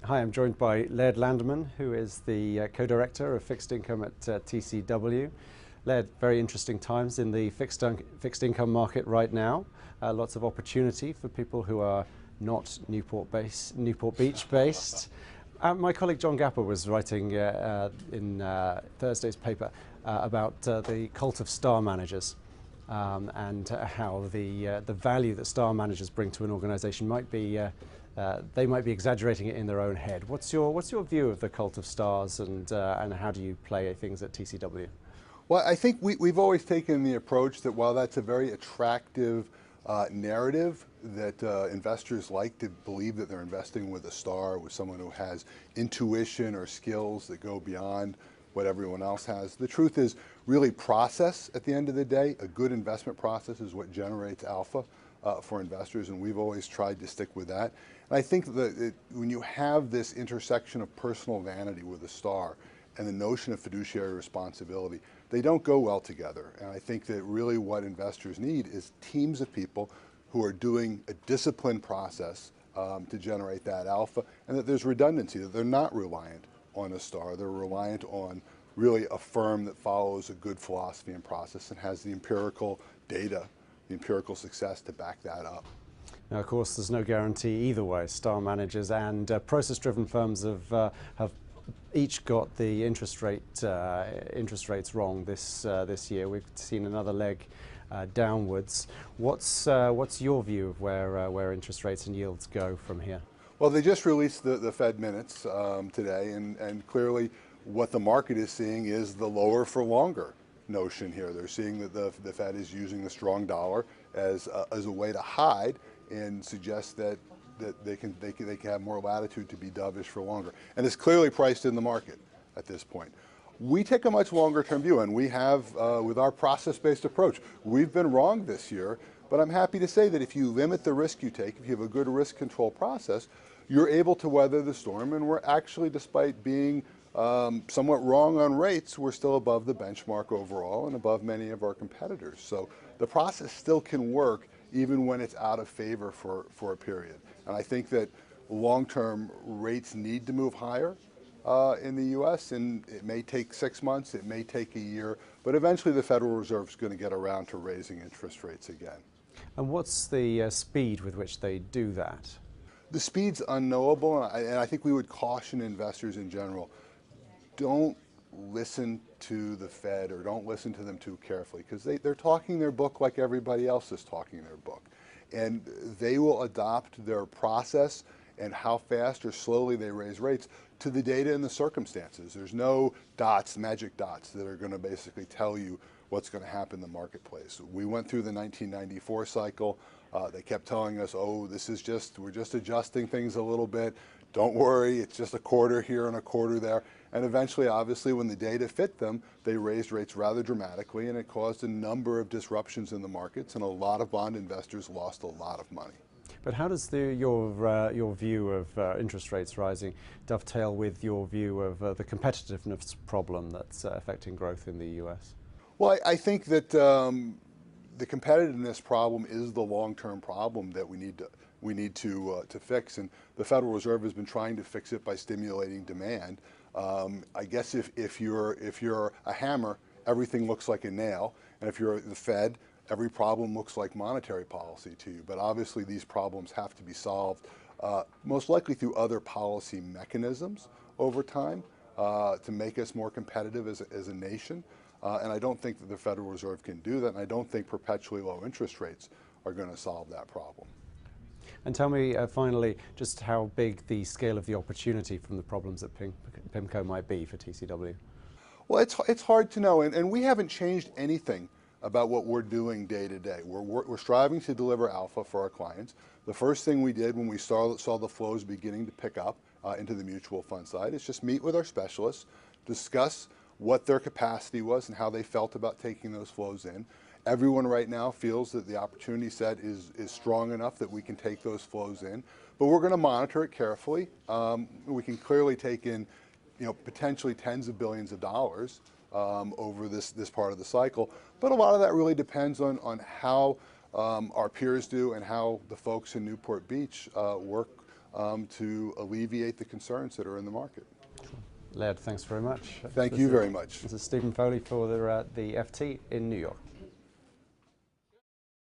Hi, I'm joined by Laird Landmann, who is the co-director of fixed income at TCW. Laird, very interesting times in the fixed income market right now. Lots of opportunity for people who are not Newport Beach based. My colleague John Gapper was writing in Thursday's paper about the cult of star managers. And how the value that star managers bring to an organisation might be, they might be exaggerating it in their own head. What's your view of the cult of stars, and how do you play things at TCW? Well, I think we've always taken the approach that while that's a very attractive narrative, that investors like to believe that they're investing with a star, with someone who has intuition or skills that go beyond what everyone else has. The truth is really process at the end of the day. A good investment process is what generates alpha for investors, and we've always tried to stick with that. And I think that when you have this intersection of personal vanity with a star and the notion of fiduciary responsibility, they don't go well together. And I think that really what investors need is teams of people who are doing a disciplined process to generate that alpha, and that there's redundancy, that they're not reliant on a star. They're reliant on really a firm that follows a good philosophy and process and has the empirical data, the empirical success to back that up. Now, of course, there's no guarantee either way. Star managers and process-driven firms have each got the interest rates wrong this year. We've seen another leg downwards. What's your view of where interest rates and yields go from here? Well, they just released the Fed minutes today, and clearly what the market is seeing is the lower for longer notion here. They're seeing that the Fed is using the strong dollar as a way to hide and suggest that they can have more latitude to be dovish for longer. And it's clearly priced in the market at this point. We take a much longer term view, and we have, with our process-based approach, we've been wrong this year. But I'm happy to say that if you limit the risk you take, if you have a good risk control process, you're able to weather the storm. And we're actually, despite being somewhat wrong on rates, we're still above the benchmark overall and above many of our competitors. So the process still can work even when it's out of favor for a period. And I think that long-term rates need to move higher in the U.S., and it may take 6 months, it may take a year, but eventually the Federal Reserve is going to get around to raising interest rates again. And what's the speed with which they do that? The speed's unknowable, and I think we would caution investors in general, don't listen to the Fed or don't listen to them too carefully, because they're talking their book like everybody else is talking their book. And they will adopt their process and how fast or slowly they raise rates to the data and the circumstances. There's no dots, magic dots, that are going to basically tell you what's going to happen in the marketplace. We went through the 1994 cycle. They kept telling us, oh, we're just adjusting things a little bit. Don't worry, it's just a quarter here and a quarter there. And eventually, obviously, when the data fit them, they raised rates rather dramatically, and it caused a number of disruptions in the markets, and a lot of bond investors lost a lot of money. But how does your view of interest rates rising dovetail with your view of the competitiveness problem that's affecting growth in the US? Well, I think that the competitiveness problem is the long-term problem that we need to fix, and the Federal Reserve has been trying to fix it by stimulating demand. I guess if you're a hammer, everything looks like a nail, and if you're the Fed, every problem looks like monetary policy to you. But obviously these problems have to be solved most likely through other policy mechanisms over time to make us more competitive as a nation. And I don't think that the Federal Reserve can do that, and I don't think perpetually low interest rates are going to solve that problem. And tell me finally just how big the scale of the opportunity from the problems at Pimco might be for TCW. Well, it's hard to know, and we haven't changed anything about what we're doing day to day. We're striving to deliver alpha for our clients. The first thing we did when we saw the flows beginning to pick up into the mutual fund side is just meet with our specialists, discuss what their capacity was and how they felt about taking those flows in. Everyone right now feels that the opportunity set is strong enough that we can take those flows in, but we're going to monitor it carefully. We can clearly take in, potentially tens of billions of dollars over this part of the cycle, but a lot of that really depends on how our peers do and how the folks in Newport Beach work to alleviate the concerns that are in the market. Laird, thanks very much. Thank you very much. This is Stephen Foley for the FT in New York.